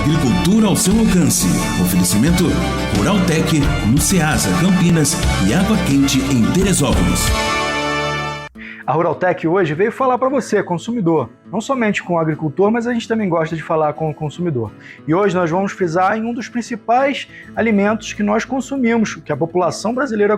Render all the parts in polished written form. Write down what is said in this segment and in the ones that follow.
Agricultura ao seu alcance. Oferecimento Ruraltec no Ceasa, Campinas e Água Quente em Teresópolis. A Ruraltec hoje veio falar para você, consumidor, não somente com o agricultor, mas a gente também gosta de falar com o consumidor. E hoje nós vamos frisar em um dos principais alimentos que nós consumimos, que a população brasileira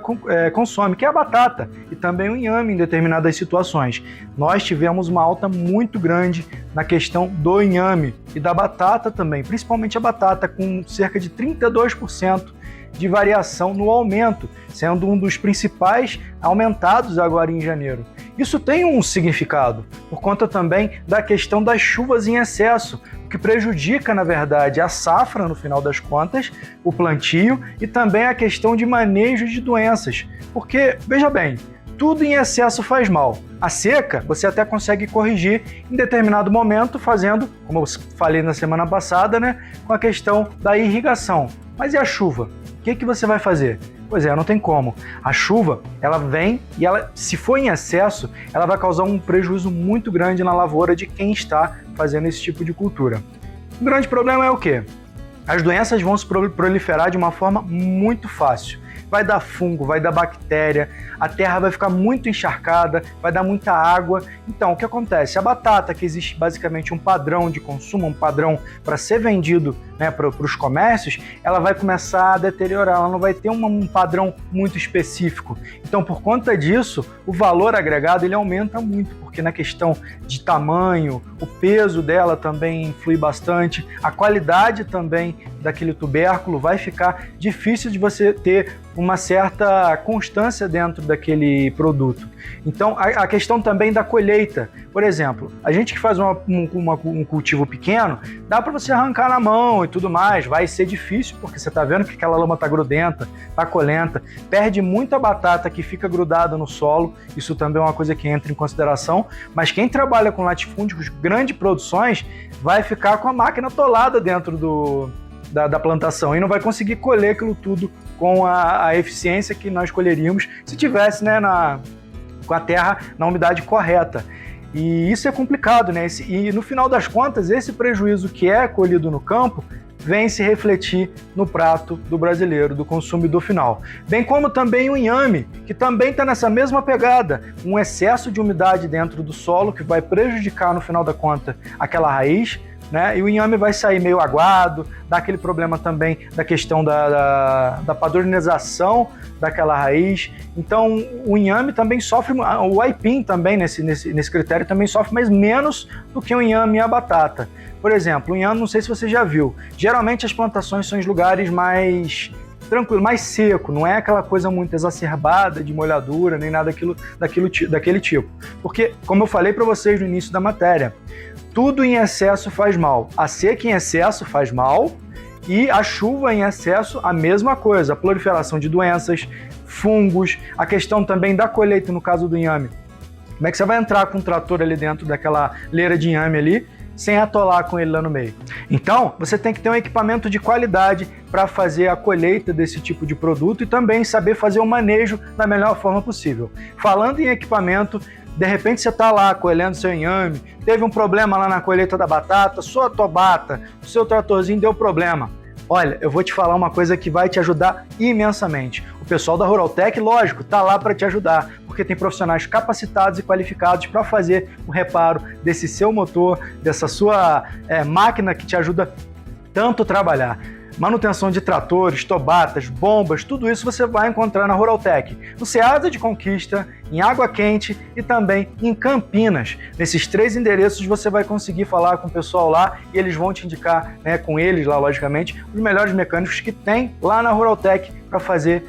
consome, que é a batata e também o inhame em determinadas situações. Nós tivemos uma alta muito grande na questão do inhame e da batata também, principalmente a batata, com cerca de 32% de variação no aumento, sendo um dos principais aumentados agora em janeiro. Isso tem um significado, por conta também da questão das chuvas em excesso, o que prejudica, na verdade, a safra, no final das contas, o plantio e também a questão de manejo de doenças. Porque, veja bem, tudo em excesso faz mal. A seca, você até consegue corrigir em determinado momento, fazendo, como eu falei na semana passada, com a questão da irrigação. Mas e a chuva? O que você vai fazer? Pois é, não tem como. A chuva, ela vem e ela, se for em excesso, ela vai causar um prejuízo muito grande na lavoura de quem está fazendo esse tipo de cultura. O grande problema é o quê? As doenças vão se proliferar de uma forma muito fácil. Vai dar fungo, vai dar bactéria, a terra vai ficar muito encharcada, vai dar muita água. Então, o que acontece? A batata, que existe basicamente um padrão de consumo, um padrão para ser vendido para os comércios, ela vai começar a deteriorar, ela não vai ter um padrão muito específico. Então, por conta disso, o valor agregado ele aumenta muito, porque na questão de tamanho, o peso dela também influi bastante, a qualidade também daquele tubérculo vai ficar difícil de você ter uma certa constância dentro daquele produto. Então, a questão também da colheita. Por exemplo, a gente que faz um cultivo pequeno, dá para você arrancar na mão e tudo mais, vai ser difícil, porque você está vendo que aquela lama está grudenta, está colhenta, perde muita batata que fica grudada no solo, isso também é uma coisa que entra em consideração, mas quem trabalha com latifúndios, grandes produções, vai ficar com a máquina atolada dentro da plantação e não vai conseguir colher aquilo tudo com a eficiência que nós colheríamos se tivesse com a terra na umidade correta. E isso é complicado, E no final das contas, esse prejuízo que é colhido no campo vem se refletir no prato do brasileiro, do consumidor final. Bem como também o inhame, que também está nessa mesma pegada, um excesso de umidade dentro do solo que vai prejudicar no final da conta aquela raiz, e o inhame vai sair meio aguado, dá aquele problema também da questão da padronização daquela raiz. Então o inhame também sofre, o aipim também nesse critério também sofre, mas menos do que o inhame e a batata. Por exemplo, o inhame, não sei se você já viu, geralmente as plantações são em lugares mais tranquilo, mais seco, não é aquela coisa muito exacerbada de molhadura, nem nada daquele tipo. Porque, como eu falei para vocês no início da matéria, tudo em excesso faz mal. A seca em excesso faz mal e a chuva em excesso, a mesma coisa. A proliferação de doenças, fungos, a questão também da colheita no caso do inhame. Como é que você vai entrar com um trator ali dentro daquela leira de inhame ali, sem atolar com ele lá no meio? Então, você tem que ter um equipamento de qualidade para fazer a colheita desse tipo de produto e também saber fazer o manejo da melhor forma possível. Falando em equipamento, de repente você está lá colhendo seu inhame, teve um problema lá na colheita da batata, sua tobata, o seu tratorzinho deu problema. Olha, eu vou te falar uma coisa que vai te ajudar imensamente. O pessoal da Ruraltec, lógico, está lá para te ajudar, porque tem profissionais capacitados e qualificados para fazer o reparo desse seu motor, dessa sua máquina que te ajuda tanto a trabalhar. Manutenção de tratores, tobatas, bombas, tudo isso você vai encontrar na Ruraltec, no Ceasa de Conquista, em Água Quente e também em Campinas. Nesses 3 endereços você vai conseguir falar com o pessoal lá e eles vão te indicar, com eles lá, logicamente, os melhores mecânicos que tem lá na Ruraltec para fazer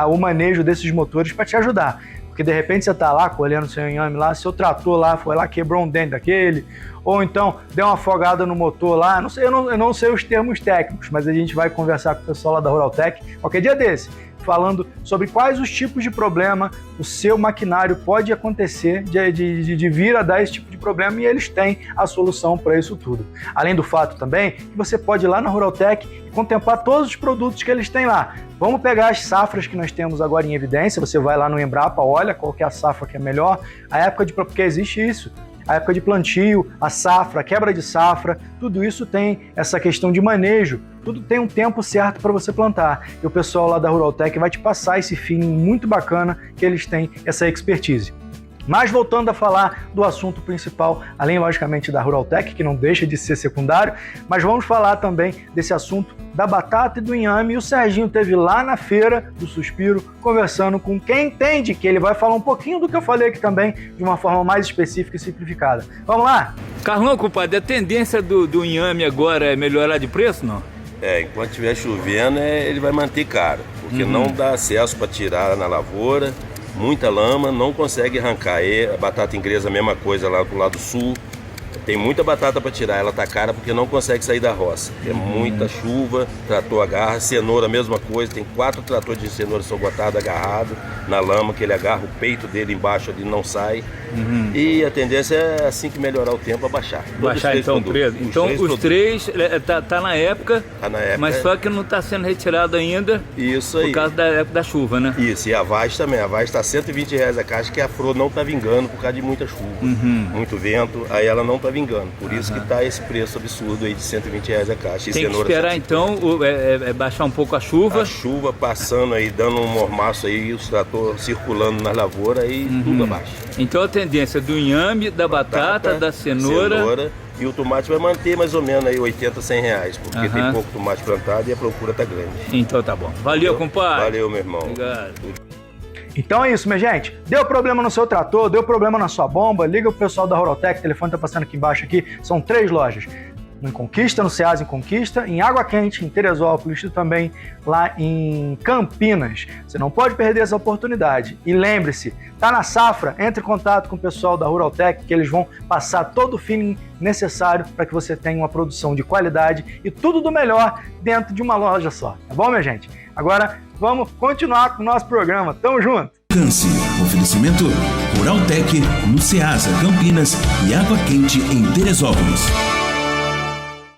o manejo desses motores para te ajudar. Porque de repente você está lá colhendo seu inhame lá, seu trator lá foi lá, quebrou um dente daquele, ou então deu uma afogada no motor lá, não sei, eu não sei os termos técnicos, mas a gente vai conversar com o pessoal lá da Ruraltec qualquer dia desse, falando sobre quais os tipos de problema o seu maquinário pode acontecer de vir a dar esse tipo de problema, e eles têm a solução para isso tudo. Além do fato também que você pode ir lá na Ruraltec e contemplar todos os produtos que eles têm lá. Vamos pegar as safras que nós temos agora em evidência, você vai lá no Embrapa, olha qual que é a safra que é melhor, a época porque existe isso. a época de plantio, a safra, a quebra de safra, tudo isso tem essa questão de manejo, tudo tem um tempo certo para você plantar. E o pessoal lá da Ruraltec vai te passar esse feeling muito bacana que eles têm essa expertise. Mas voltando a falar do assunto principal, além logicamente da Ruraltec, que não deixa de ser secundário, mas vamos falar também desse assunto da batata e do inhame. E o Serginho teve lá na feira do Suspiro conversando com quem entende, que ele vai falar um pouquinho do que eu falei aqui também, de uma forma mais específica e simplificada. Vamos lá? Carlão, compadre, a tendência do inhame agora é melhorar de preço, não? Enquanto estiver chovendo, ele vai manter caro, porque não dá acesso para tirar na lavoura. Muita lama, não consegue arrancar. E a batata inglesa, a mesma coisa lá do lado sul. Tem muita batata para tirar, ela tá cara porque não consegue sair da roça. É muita chuva, trator agarra, cenoura, a mesma coisa. Tem 4 tratores de cenoura sogotada agarrado na lama, que ele agarra o peito dele embaixo, ele não sai. E a tendência é, assim que melhorar o tempo, abaixar. Baixar então o preço. Então os três tá na época, mas só que não está sendo retirado ainda. Isso aí. Por causa da época da chuva, né? Isso, e a vagem também. A vagem está R$120 a caixa, que a flor não está vingando por causa de muita chuva, muito vento, aí ela não está vingando. Por isso que está esse preço absurdo aí de R$120 a caixa. Tem que esperar então baixar um pouco a chuva. A chuva passando aí, dando um mormaço aí, os tratores circulando na lavoura e tudo abaixa. Então a tendência do inhame, da batata, da cenoura. E o tomate vai manter mais ou menos aí R$80, R$100, porque tem pouco tomate plantado e a procura tá grande. Então tá bom. Valeu, compadre. Valeu, meu irmão. Obrigado. Então é isso, minha gente. Deu problema no seu trator, deu problema na sua bomba, liga pro pessoal da Ruraltec, o telefone tá passando aqui embaixo aqui. São 3 lojas. Em Conquista, no Ceasa em Conquista, em Água Quente, em Teresópolis e também lá em Campinas. Você não pode perder essa oportunidade. E lembre-se, tá na safra, entre em contato com o pessoal da Ruraltec, que eles vão passar todo o feeling necessário para que você tenha uma produção de qualidade e tudo do melhor dentro de uma loja só. Tá bom, minha gente? Agora vamos continuar com o nosso programa. Tamo junto! Alcance, oferecimento Ruraltec no Ceasa, Campinas e Água Quente em Teresópolis.